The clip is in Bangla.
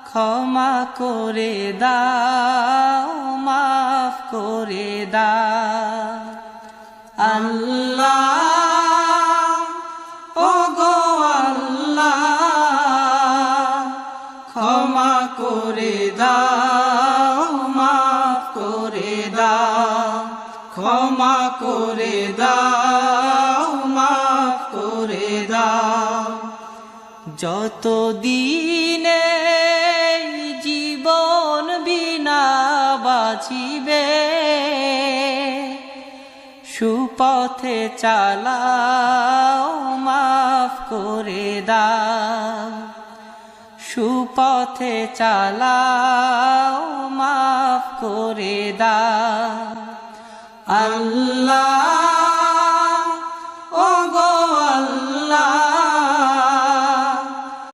ক্ষমা করে দাও, মাফ করে দাও। আল্লাহ ওগো আল্লাহ, ক্ষমা করে দাও, মাফ করে দাও, ক্ষমা করে দাও, মাফ করে দাও। যত দিনে জীবন বিনা বাঁচিবে, সুপথে চালাও, মাফ করে দাও, সুপথে চালাও, মাফ করে দাও। আল্লাহ